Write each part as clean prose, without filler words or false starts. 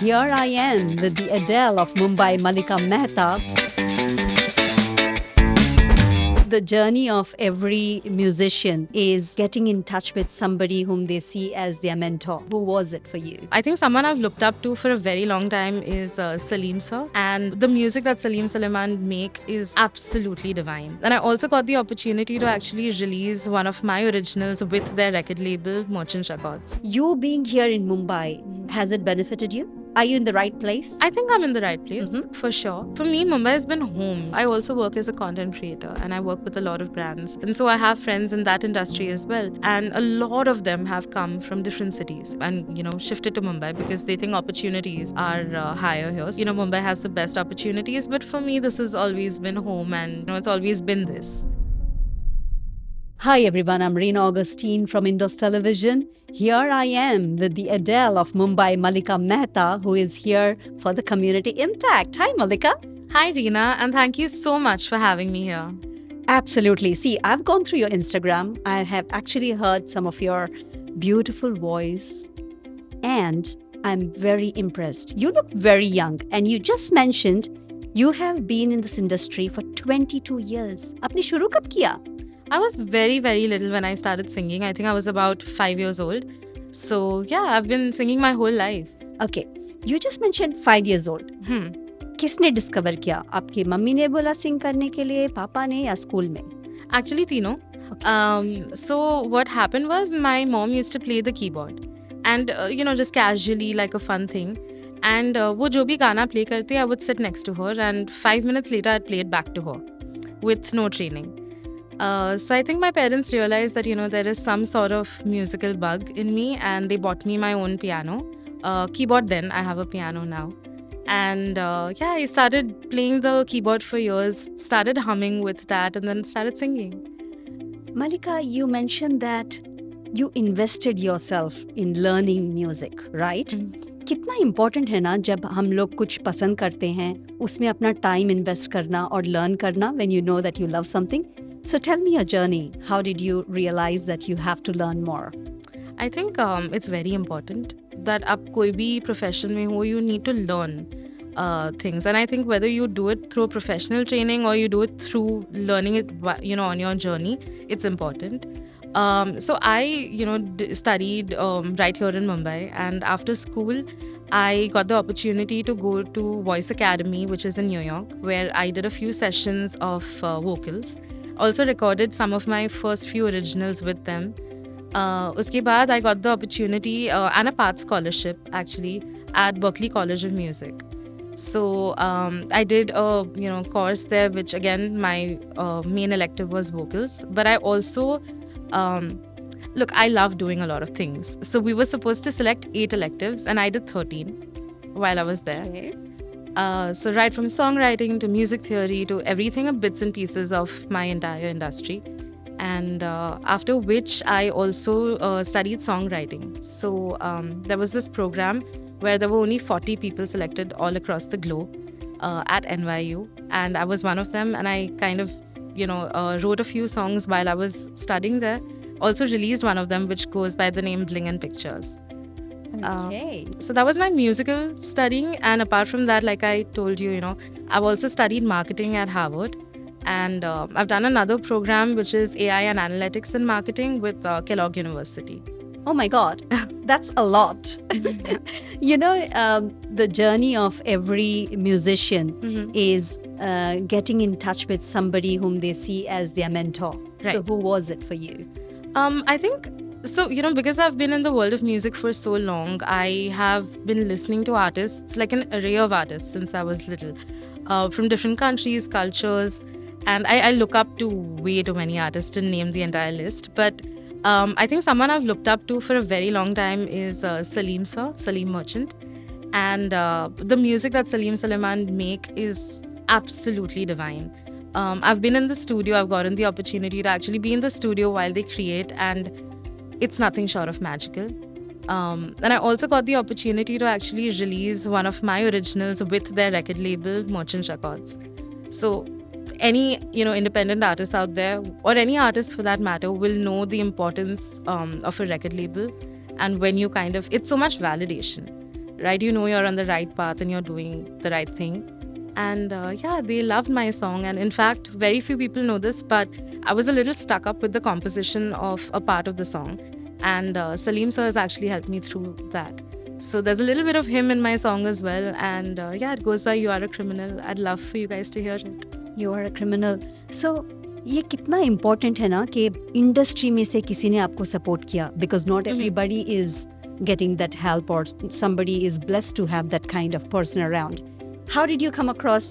Here I am with the Adele of Mumbai, Malika Mehta. The journey of every musician is getting in touch with somebody whom they see as their mentor. Who was it for you? I think someone I've looked up to for a very long time is Salim sir, and the music that Salim Suleiman make is absolutely divine. And I also got the opportunity to actually release one of my originals with their record label, Merchant Records. You being here in Mumbai, has it benefited you? Are you in the right place? I think I'm in the right place for sure. For me, Mumbai has been home. I also work as a content creator and I work with a lot of brands. And so I have friends in that industry as well. And a lot of them have come from different cities and, shifted to Mumbai because they think opportunities are higher here. Mumbai has the best opportunities, but for me, this has always been home and, it's always been this. Hi everyone, I'm Reena Augustine from Indus Television. Here I am with the Adele of Mumbai, Malika Mehta, who is here for the Community Impact. Hi Malika. Hi Reena, and thank you so much for having me here. Absolutely. See, I've gone through your Instagram. I have actually heard some of your beautiful voice and I'm very impressed. You look very young and you just mentioned you have been in this industry for 22 years. Apni shuru kab kiya? I was very, very little when I started singing. I think I was about 5 years old. So, yeah, I've been singing my whole life. Okay. You just mentioned 5 years old. किसने discover किया? आपकी mummy ने बोला सिंग करने के लिए, पापा ने या स्कूल में? Actually, Tino. So what happened was my mom used to play the keyboard. And, just casually like a fun thing. And वो जो भी गाना play करती, I would sit next to her. And 5 minutes later, I'd play it back to her with no training. So I think my parents realized that, there is some sort of musical bug in me and they bought me my own piano. Keyboard then, I have a piano now. And I started playing the keyboard for years, started humming with that and then started singing. Malika, you mentioned that you invested yourself in learning music, right? कितना important है ना जब हम लोग कुछ पसंद करते हैं उसमें अपना टाइम इन्वेस्ट करना और लर्न करना when you know that you love something. So tell me your journey. How did you realize that you have to learn more? I think it's very important that आप कोई भी profession में हो, you need to learn things. And I think whether you do it through professional training or you do it through learning it, on your journey, it's important. So I, studied right here in Mumbai. And after school, I got the opportunity to go to Voice Academy, which is in New York, where I did a few sessions of vocals. Also recorded some of my first few originals with them. Uske baad, I got the opportunity and a part scholarship actually at Berklee College of Music. So I did a course there, which again my main elective was vocals. But I also look, I love doing a lot of things. So we were supposed to select 8 electives, and I did 13 while I was there. Okay. So right from songwriting to music theory to everything, bits and pieces of my entire industry. And after which I also studied songwriting. So there was this program where there were only 40 people selected all across the globe at NYU. And I was one of them. And I kind of, wrote a few songs while I was studying there. Also released one of them, which goes by the name Bling and Pictures. Okay. So that was my musical studying. And apart from that, like I told you, I've also studied marketing at Harvard. And I've done another program, which is AI and Analytics in Marketing with Kellogg University. Oh my God, that's a lot. The journey of every musician is getting in touch with somebody whom they see as their mentor. Right. So who was it for you? I think, so, because I've been in the world of music for so long, I have been listening to artists, like an array of artists since I was little, from different countries, cultures. And I look up to way too many artists to name the entire list. But I think someone I've looked up to for a very long time is Salim sir, Salim Merchant. And the music that Salim Suleiman make is absolutely divine. I've been in the studio. I've gotten the opportunity to actually be in the studio while they create. And it's nothing short of magical. And I also got the opportunity to actually release one of my originals with their record label, Merchant Records. So any independent artist out there, or any artist for that matter, will know the importance of a record label. And when you it's so much validation. right? You know you're on the right path and you're doing the right thing. And yeah, they loved my song. And in fact, very few people know this, but I was a little stuck up with the composition of a part of the song. And Salim sir has actually helped me through that. So there's a little bit of him in my song as well. And yeah, it goes by You Are a Criminal. I'd love for you guys to hear it. You are a criminal. So ये कितना important है ना कि industry में से किसी ने आपको सपोर्ट किया, because not everybody is getting that help or somebody is blessed to have that kind of person around. How did you come across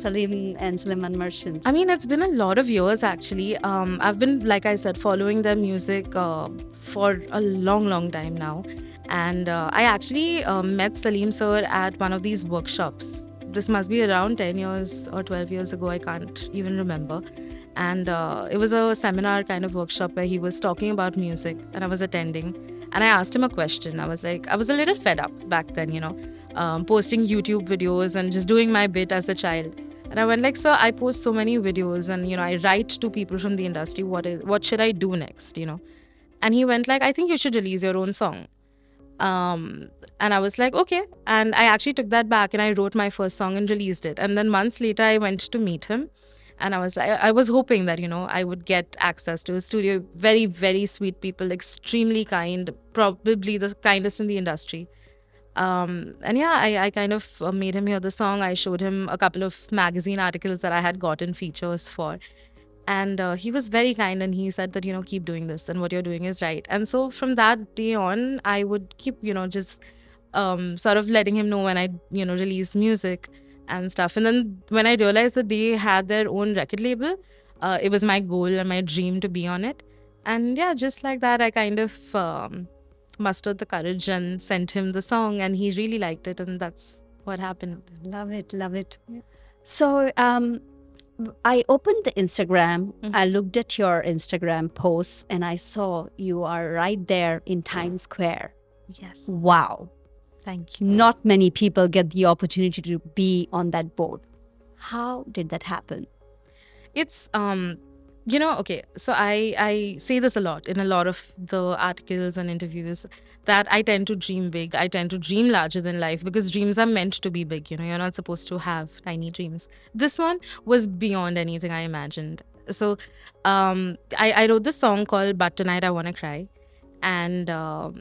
Salim and Sulaiman Merchant? I mean, it's been a lot of years actually. I've been, like I said, following their music for a long time now. And I actually met Salim sir at one of these workshops. This must be around 10 years or 12 years ago. I can't even remember. And it was a seminar kind of workshop where he was talking about music and I was attending. And I asked him a question. I was a little fed up back then, posting YouTube videos and just doing my bit as a child. And I went like, sir, I post so many videos and, I write to people from the industry. What should I do next, And he went like, I think you should release your own song. And I was like, okay. And I actually took that back and I wrote my first song and released it. And then months later, I went to meet him. And I was hoping that, I would get access to a studio. Very, very sweet people, extremely kind, probably the kindest in the industry. And yeah, I kind of made him hear the song. I showed him a couple of magazine articles that I had gotten features for. And he was very kind and he said that, keep doing this and what you're doing is right. And so from that day on, I would keep, just sort of letting him know when I, released music and stuff. And then when I realized that they had their own record label, it was my goal and my dream to be on it. And yeah, just like that, I kind of mustered the courage and sent him the song, and he really liked it, and that's what happened. Love it. So I opened the Instagram. I looked at your Instagram posts and I saw you are right there in Times Square. Yes. Wow. Thank you. Not many people get the opportunity to be on that board. How did that happen? It's okay, so I say this a lot in a lot of the articles and interviews, that I tend to dream big. I tend to dream larger than life, because dreams are meant to be big. You're not supposed to have tiny dreams. This one was beyond anything I imagined. So I wrote this song called But Tonight I Wanna Cry. And there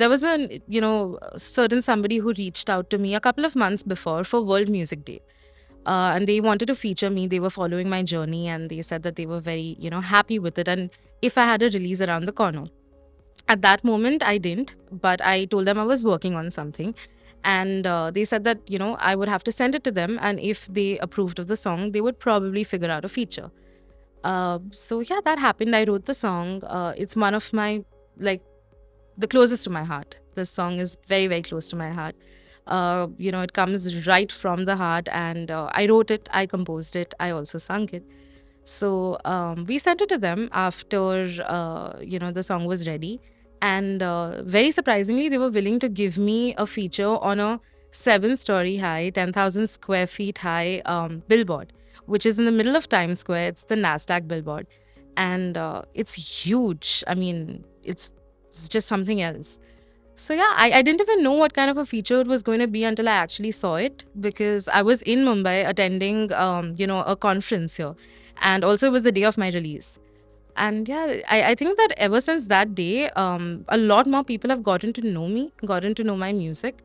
was a certain somebody who reached out to me a couple of months before for World Music Day. And they wanted to feature me. They were following my journey and they said that they were very, happy with it. And if I had a release around the corner. At that moment, I didn't, but I told them I was working on something. And they said that, I would have to send it to them. And if they approved of the song, they would probably figure out a feature. So yeah, that happened. I wrote the song. It's one of my, the closest to my heart. This song is very, very close to my heart. It comes right from the heart, and I wrote it, I composed it, I also sung it. So we sent it to them after, the song was ready. And very surprisingly, they were willing to give me a feature on a 7-story high, 10,000 square feet high billboard, which is in the middle of Times Square. It's the NASDAQ billboard. And it's huge. I mean, it's just something else. So yeah, I didn't even know what kind of a feature it was going to be until I actually saw it, because I was in Mumbai attending, a conference here. And also it was the day of my release. And yeah, I think that ever since that day, a lot more people have gotten to know me, gotten to know my music.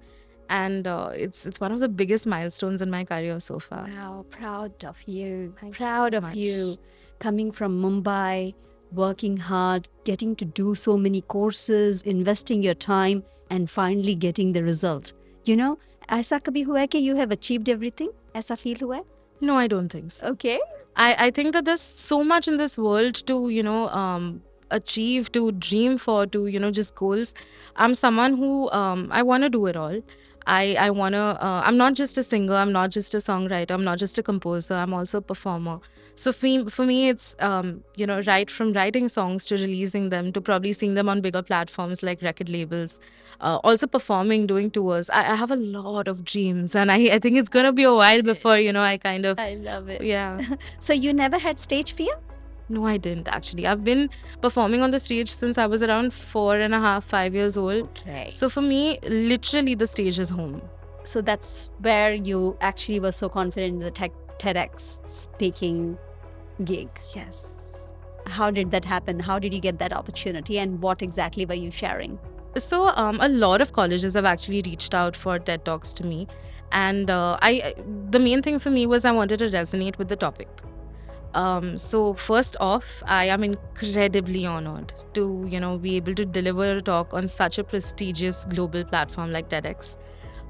And it's one of the biggest milestones in my career so far. Wow, proud of you. Thank you Proud so of much. you. Coming from Mumbai, working hard, getting to do so many courses, investing your time, and finally getting the result. ऐसा कभी हुआ है कि you have achieved everything? ऐसा feel हुआ है? No, I don't think so. Okay. I think that there's so much in this world to, achieve, to dream for, to, just goals. I'm someone who, I want to do it all. I want to, I'm not just a singer, I'm not just a songwriter, I'm not just a composer, I'm also a performer. So for me, it's, right from writing songs to releasing them, to probably seeing them on bigger platforms like record labels, also performing, doing tours. I have a lot of dreams, and I think it's going to be a while before, I kind of, I love it. yeah. So you never had stage fear? No, I didn't actually. I've been performing on the stage since I was around 4.5, 5 years old. Okay. So for me, literally the stage is home. So that's where you actually were so confident in the TEDx speaking gig. Yes. How did that happen? How did you get that opportunity, and what exactly were you sharing? So a lot of colleges have actually reached out for TED Talks to me, and the main thing for me was I wanted to resonate with the topic. So first off, I am incredibly honored to be able to deliver a talk on such a prestigious global platform like TEDx.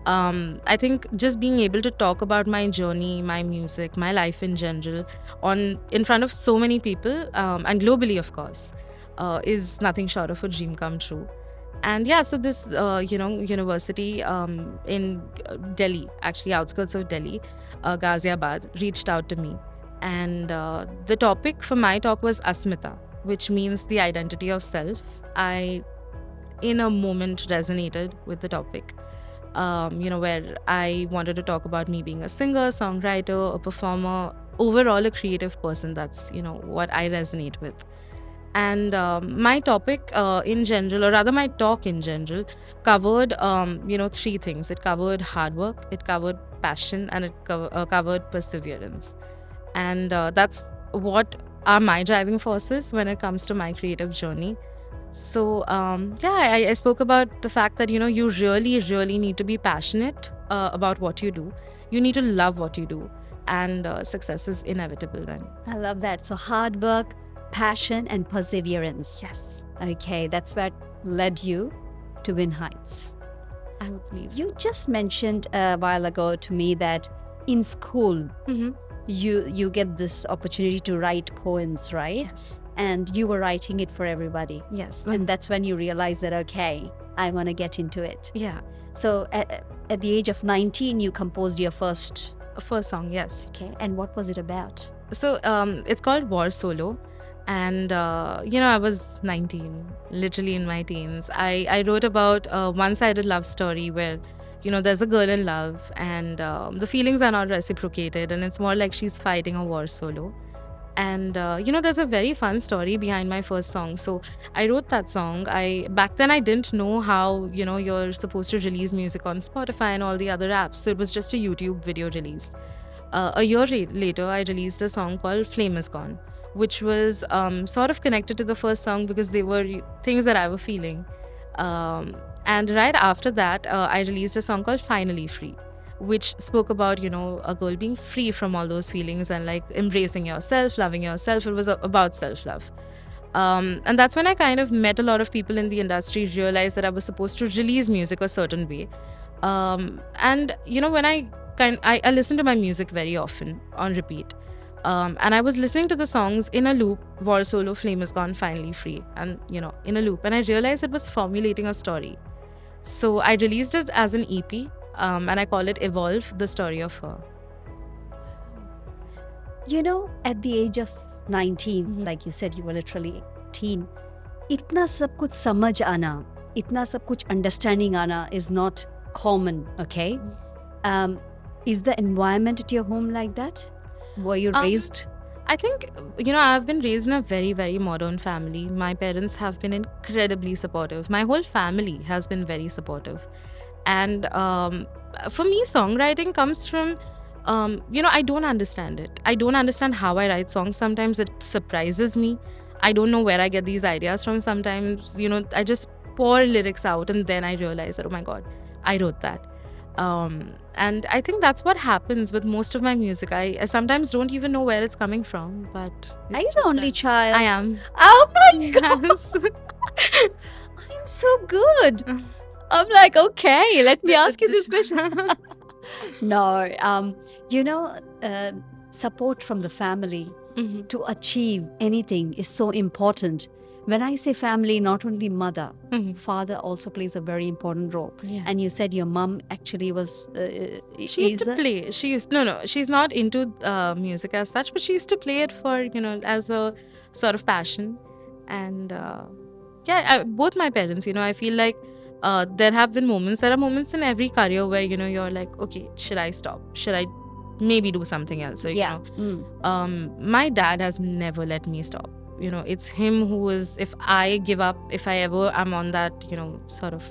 I think just being able to talk about my journey, my music, my life in general, in front of so many people, and globally, of course, is nothing short of a dream come true. And yeah, so this university in Delhi, actually outskirts of Delhi, Ghaziabad, reached out to me, and the topic for my talk was Asmita, which means the identity of self. I, in a moment, resonated with the topic. Where I wanted to talk about me being a singer, songwriter, a performer, overall a creative person. That's, what I resonate with. And my topic in general, or rather my talk in general, covered, three things. It covered hard work, it covered passion, and it covered perseverance. And that's what are my driving forces when it comes to my creative journey. So I spoke about the fact that you really, really need to be passionate about what you do. You need to love what you do, and success is inevitable then. I love that. So hard work, passion, and perseverance. Yes, Okay, that's what led you to Win Heights. I would believe. You just mentioned a while ago to me that in school Mm-hmm. you get this opportunity to write poems, right? Yes. And you were writing it for everybody. Yes. And that's when you realize that, okay, I want to get into it. Yeah. So at the age of 19, you composed your first. First song, yes. Okay. And what was it about? So it's called War Solo. And, I was 19, literally in my teens. I wrote about a one-sided love story where, there's a girl in love and the feelings are not reciprocated, and it's more like she's fighting a war solo. And there's a very fun story behind my first song. So I wrote that song. Back then I didn't know how you're supposed to release music on Spotify and all the other apps. So it was just a YouTube video release. A year later, I released a song called Flame Is Gone, which was sort of connected to the first song because they were things that I were feeling. And right after that, I released a song called Finally Free, which spoke about, a girl being free from all those feelings and like embracing yourself, loving yourself. It was about self-love. And that's when I kind of met a lot of people in the industry, realized that I was supposed to release music a certain way. And, when I listen to my music very often on repeat. And I was listening to the songs in a loop, War Solo, Flame Is Gone, Finally Free, and, in a loop. And I realized it was formulating a story. So I released it as an EP. And I call it Evolve, the story of her. At the age of 19, Mhm. like you said, you were literally 18. इतना सब कुछ समझ आना, इतना सब कुछ understanding आना is not common, okay? Is the environment at your home like that? Were you raised? I think, I've been raised in a very, very modern family. My parents have been incredibly supportive. My whole family has been very supportive. And for me, songwriting comes from, I don't understand it. I don't understand how I write songs. Sometimes it surprises me. I don't know where I get these ideas from. Sometimes, I just pour lyrics out and then I realize that, oh my God, I wrote that. And I think that's what happens with most of my music. I sometimes don't even know where it's coming from, but Are you it's the just only that. child? I am. Oh my God, Yes. I'm so good. I'm like, okay, let me ask you this question. No, support from the family Mhm. to achieve anything is so important. When I say family, not only mother, Mhm. father also plays a very important role. Yeah. And you said your mom actually was. She used to play. No, she's not into music as such, but she used to play it for, as a sort of passion. And both my parents, I feel like there are moments in every career where, you're like, okay, should I stop? Should I maybe do something else. So, Yeah. my dad has never let me stop. It's him who is, if I give up, if I ever am on that, sort of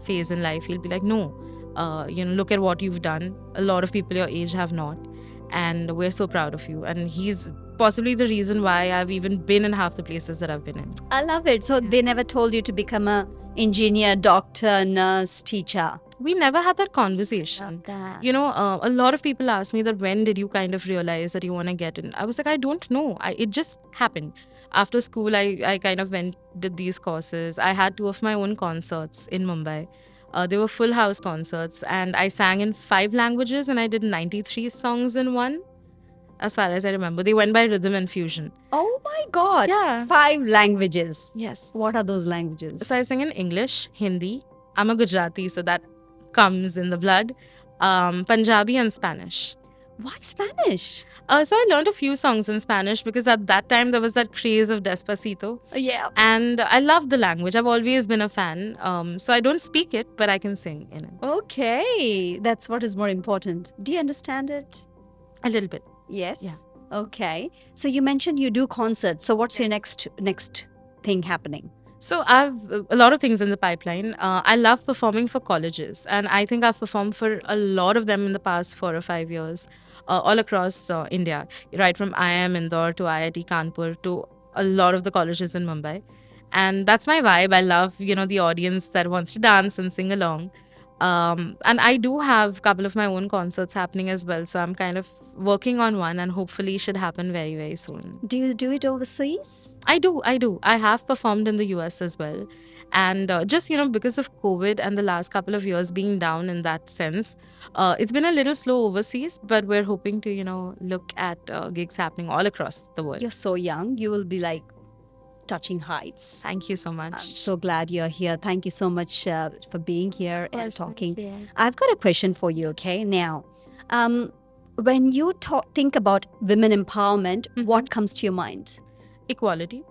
phase in life, he'll be like, no, look at what you've done. A lot of people your age have not. And we're so proud of you. And he's possibly the reason why I've even been in half the places that I've been in. I love it. So they never told you to become a engineer, doctor, nurse, teacher. We never had that conversation. That. A lot of people ask me that when did you kind of realize that you want to get in? I was like, I don't know. It just happened. After school, I kind of did these courses. I had 2 of my own concerts in Mumbai. They were full house concerts, and I sang in 5 languages, and I did 93 songs in one, as far as I remember. They went by rhythm and fusion. Oh my God. Yeah. 5 languages. Yes. What are those languages? So I sing in English, Hindi. I'm a Gujarati, so that comes in the blood. Punjabi and Spanish. Why Spanish? So I learned a few songs in Spanish because at that time there was that craze of Despacito. Yeah. And I love the language. I've always been a fan. So I don't speak it, but I can sing in it. Okay. That's what is more important. Do you understand it? A little bit. Yes. Yeah. Okay. So you mentioned you do concerts. So what's your next thing happening? So I've a lot of things in the pipeline. I love performing for colleges, and I think I've performed for a lot of them in the past 4 or 5 years, all across India, right from IIM Indore to IIT Kanpur to a lot of the colleges in Mumbai. And that's my vibe. I love, the audience that wants to dance and sing along. And I do have a couple of my own concerts happening as well. So I'm kind of working on one, and hopefully should happen very, very soon. Do you do it overseas? I do. I have performed in the US as well. And just, because of COVID and the last couple of years being down in that sense, it's been a little slow overseas, but we're hoping to, look at gigs happening all across the world. You're so young. You will be like touching heights. Thank you so much. I'm so glad you're here. Thank you so much for being here and talking. Thank you. I've got a question for you, okay? Now, when you think about women empowerment, what comes to your mind? Equality.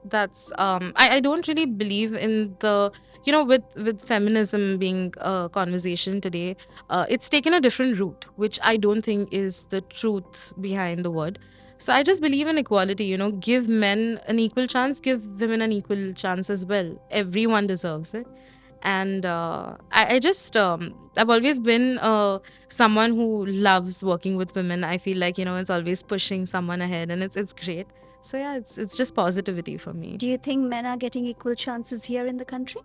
That's I don't really believe in the with feminism being a conversation today. It's taken a different route, which I don't think is the truth behind the word. So I just believe in equality. Give men an equal chance, give women an equal chance as well. Everyone deserves it. And I just I've always been someone who loves working with women. I feel like it's always pushing someone ahead, and it's great. So yeah, it's just positivity for me. Do you think men are getting equal chances here in the country?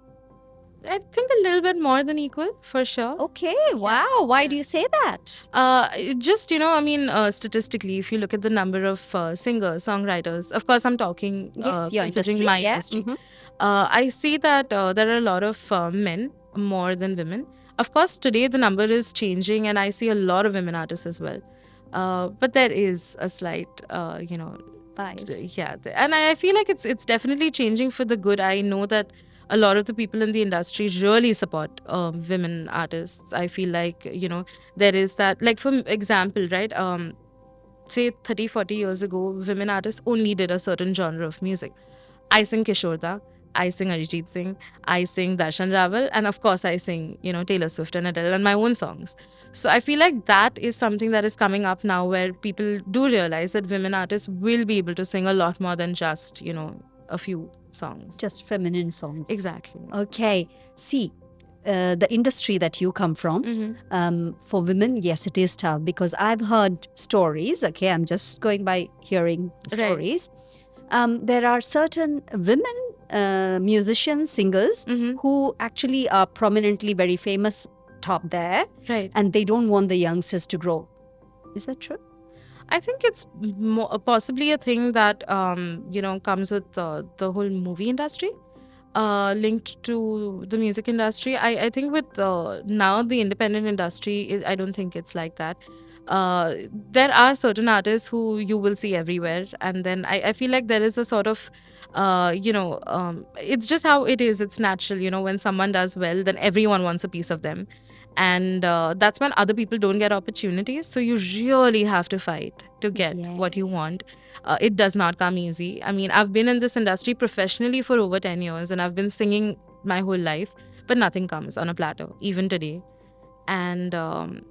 I think a little bit more than equal, for sure. Okay, wow. Why do you say that? Just, statistically, if you look at the number of singers, songwriters, of course, I'm talking Yes, your considering industry, my yeah. industry. I see that there are a lot of men more than women. Of course, today the number is changing, and I see a lot of women artists as well. But there is a slight, Bias. yeah, and I feel like it's definitely changing for the good. I know that a lot of the people in the industry really support women artists. I feel like there is that, like, for example, right, say 30-40 years ago, women artists only did a certain genre of music. I sing Kishore Da, I sing Arijit Singh, I sing Darshan Rawal, and of course I sing Taylor Swift and Adele and my own songs. So I feel like that is something that is coming up now, where people do realize that women artists will be able to sing a lot more than just a few songs. Just feminine songs. Exactly. Okay. See, the industry that you come from, for women, yes, it is tough, because I've heard stories. Okay, I'm just going by hearing stories. There are certain women musicians, singers, who actually are prominently very famous top there, Right. and they don't want the youngsters to grow. Is that true? I think it's possibly a thing that comes with the whole movie industry, linked to the music industry. I think with now the independent industry, I don't think it's like that. There are certain artists who you will see everywhere, and then I feel like there is a sort of it's just how it is. It's natural, when someone does well, then everyone wants a piece of them. And that's when other people don't get opportunities. So you really have to fight to get what you want. It does not come easy. I mean, I've been in this industry professionally for over 10 years, and I've been singing my whole life, but nothing comes on a platter, even today. and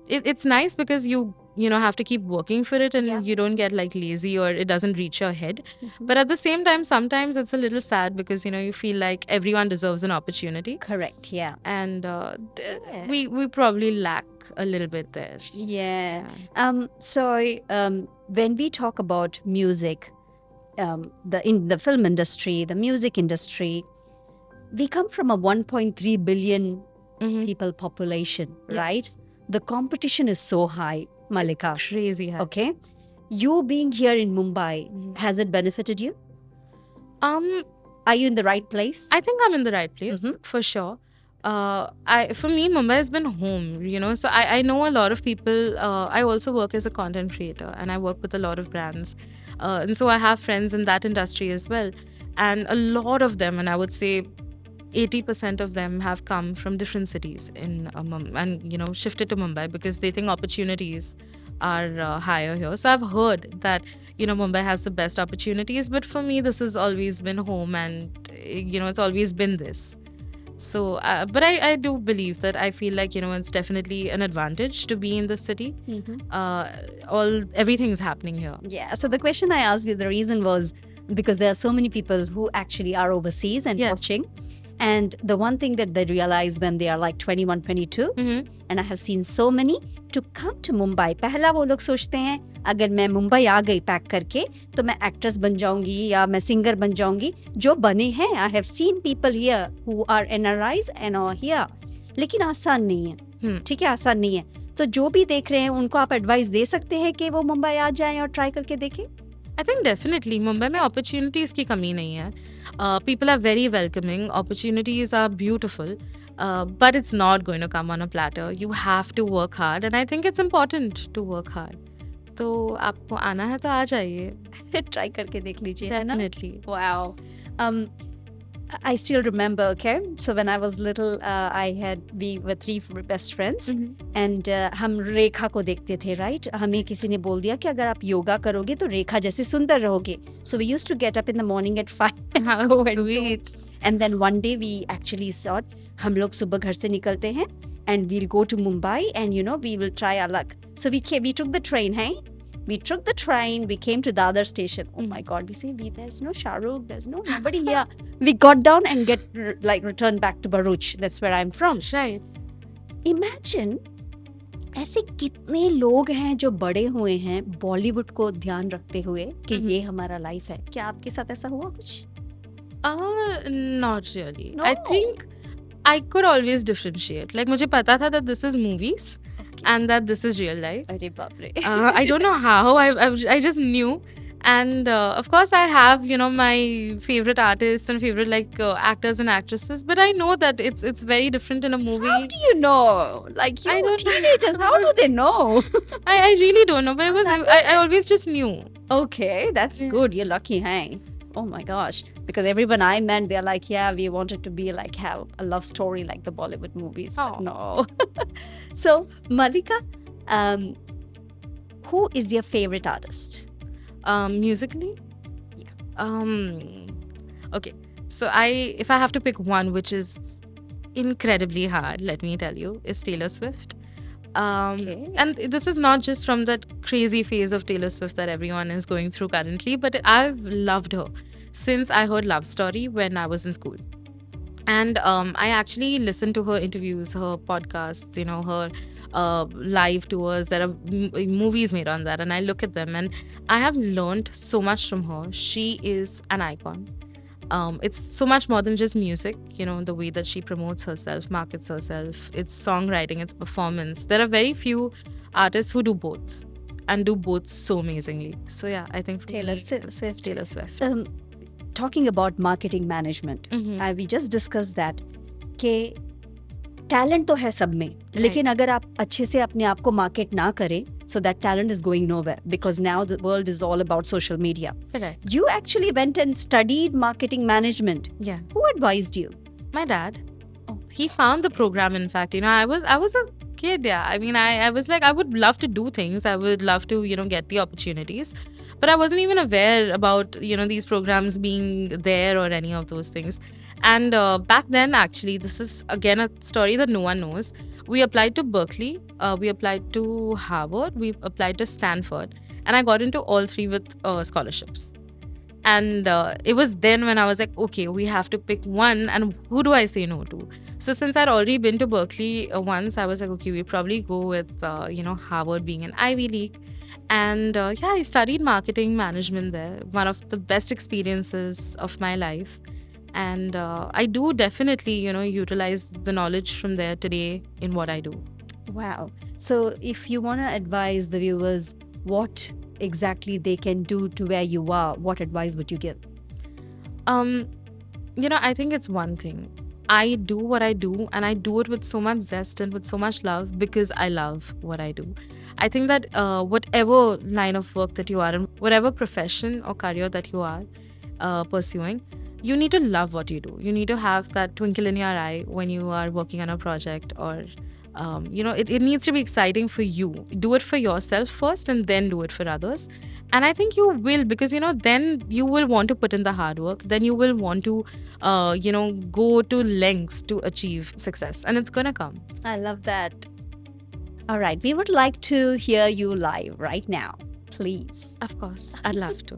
it's nice because you know have to keep working for it, and Yeah. you don't get like lazy or it doesn't reach your head. Mhm. But at the same time, sometimes it's a little sad because you know you feel like everyone deserves an opportunity, Correct. Yeah. and Yeah. we probably lack a little bit there. Yeah. Yeah. So when we talk about music, in the film industry, the music industry, we come from a 1.3 billion Mhm. people population, right? Yes. The competition is so high, Malika. Crazy high. Okay. You being here in Mumbai, Mhm. has it benefited you? Um, Are you in the right place? I think I'm in the right place Mhm. for sure. For me, Mumbai has been home, you know. So I know a lot of people. I also work as a content creator, and I work with a lot of brands, and so I have friends in that industry as well. And a lot of them, and I would say 80% of them, have come from different cities in and you know shifted to Mumbai because they think opportunities are higher here. So I've heard that you know Mumbai has the best opportunities, but for me this has always been home, and you know it's always been this. So but I do believe that I feel like you know it's definitely an advantage to be in the city. Mhm. Everything's happening here. Yeah. So the question I asked you, the reason was because there are so many people who actually are overseas and Yes. watching. And the one thing that they realize when they are like 21, 22, Mhm. and I have seen so many to come to Mumbai. पहला वो लोग सोचते हैं अगर मैं मुंबई आ गई pack करके तो मैं एक्ट्रेस बन जाऊंगी या मैं सिंगर बन जाऊंगी जो बने हैं. I have seen people here who are NRIs and are here. लेकिन आसान नहीं है. ठीक है, आसान नहीं है. तो जो भी देख रहे हैं उनको आप एडवाइस दे सकते हैं कि वो मुंबई आ जाएं और ट्राई करके देखें. I think definitely मुंबई में opportunities की कमी नहीं है. People are very welcoming. Opportunities are beautiful, but it's not going to come on a platter. You have to work hard, and I think it's important to work hard. तो आपको आना है तो आ जाइए. ट्राई करके देख लीजिए, है ना? Definitely. Wow. I still remember, okay? So when I was little, we were three best friends. And हम रेखा को देखते थे, राइट? हमें किसी ने बोल दिया कि अगर आप योगा करोगे तो रेखा जैसे सुंदर रहोगे. So we used to get up in the morning at 5 How sweet. And then one day we actually thought हम लोग सुबह घर से निकलते हैं and we'll go to Mumbai and you know we will try our luck. So we took the train, है? We took the train, we came to the other station. Oh my God, we say, there's no Shahrukh, there's nobody here. We got down and returned back to Bharuch. That's where I'm from. Right. Imagine, ऐसे कितने लोग हैं जो बड़े हुए हैं बॉलीवुड को ध्यान रखते हुए कि ये हमारा लाइफ है. क्या आपके साथ ऐसा हुआ कुछ? Not really. No. I think I could always differentiate. Like मुझे पता था that this is movies and that this is real life. अरे बाप रे. I don't know how. I just knew. And of course, I have you know my favorite artists and favorite like actors and actresses. But I know that it's very different in a movie. How do you know? Like I you don't- teenagers, how do they know? I really don't know. But it was I always just knew. Okay, that's Yeah. good. You're lucky, hey? Oh my gosh. Because everyone I met, they're like, yeah, we wanted to be like, have a love story like the Bollywood movies. But Oh. no. So, Malika, who is your favorite artist? Musically. Okay. So if I have to pick one, which is incredibly hard, let me tell you, is Taylor Swift. Okay. And this is not just from that crazy phase of Taylor Swift that everyone is going through currently, but I've loved her since I heard Love Story when I was in school. And I actually listened to her interviews, her podcasts, you know, her live tours. There are movies made on that, and I look at them and I have learned so much from her. She is an icon. It's so much more than just music, you know, the way that she promotes herself, markets herself, it's songwriting, it's performance. There are very few artists who do both and do both so amazingly. So yeah, I think for Taylor me, Swift. Taylor Swift. Talking about marketing management, Mhm. we just discussed that कि talent तो है सब में, लेकिन अगर आप अच्छे से अपने आप को मार्केट ना करें, so that talent is going nowhere because now the world is all about social media. Correct. You actually went and studied marketing management. Yeah. Who advised you? My dad. Oh. He found the program, in fact. You know, I was a kid, yeah. I mean, I was like, I would love to do things. I would love to, you know, get the opportunities. But I wasn't even aware about, you know, these programs being there or any of those things. And back then, actually, this is again a story that no one knows. We applied to Berkeley, we applied to Harvard, we applied to Stanford, and I got into all three with scholarships. And it was then when I was like, okay, we have to pick one, and who do I say no to? So since I'd already been to Berkeley once, I was like, okay, we probably go with Harvard being an Ivy League. And yeah, I studied marketing management there, one of the best experiences of my life. And I do definitely, utilize the knowledge from there today in what I do. Wow. So if you want to advise the viewers what exactly they can do to where you are, what advice would you give? I think it's one thing. I do what I do, and I do it with so much zest and with so much love because I love what I do. I think that whatever line of work that you are in, whatever profession or career that you are pursuing, you need to love what you do. You need to have that twinkle in your eye when you are working on a project, or it needs to be exciting for you. Do it for yourself first and then do it for others. And I think you will, because then you will want to put in the hard work, then you will want to go to lengths to achieve success, and it's gonna come. I love that. All right, we would like to hear you live right now, please. Of course, I'd love to.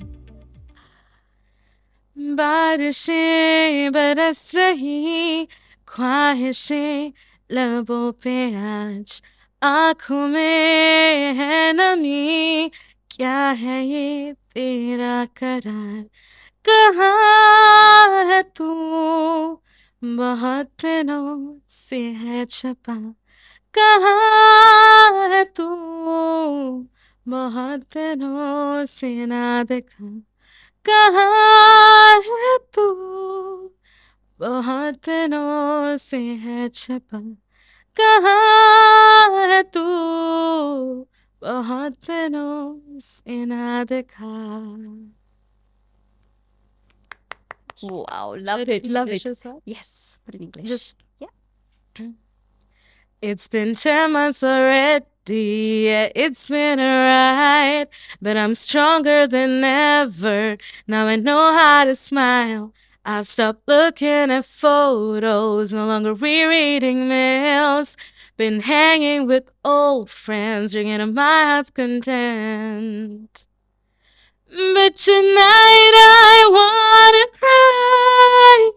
बारिशें बरस रही, ख्वाहिशें लबों पे आज, आँखों में है नमी, क्या है ये तेरा करार, कहाँ है तू, बहुत दिनों से है छपा, कहाँ है तू, बहुत दिनों से ना देखा, कहाँ है तू, बहुत दिनों से है छपा, कहाँ है तू, बहुत दिनों से ना देखा. Wow, love Should it, I love finish it. as well? Yes, but in English. Just Yeah. It's been 10 months already, yeah, it's been a ride, but I'm stronger than ever, now I know how to smile. I've stopped looking at photos, no longer rereading mails, been hanging with old friends, drinking to my heart's content. But tonight I wanna cry,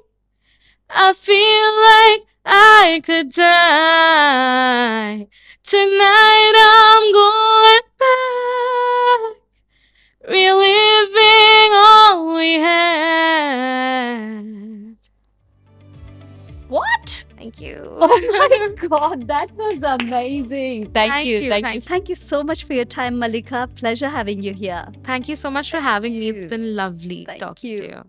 I feel like I could die. Tonight I'm going back, reliving all we had. What? Thank you. Oh my God, that was amazing. Thank you. Thank you. Thank you so much for your time, Malika. Pleasure having you here. Thank you so much for having me. you. It's been lovely Thank talking you. to you.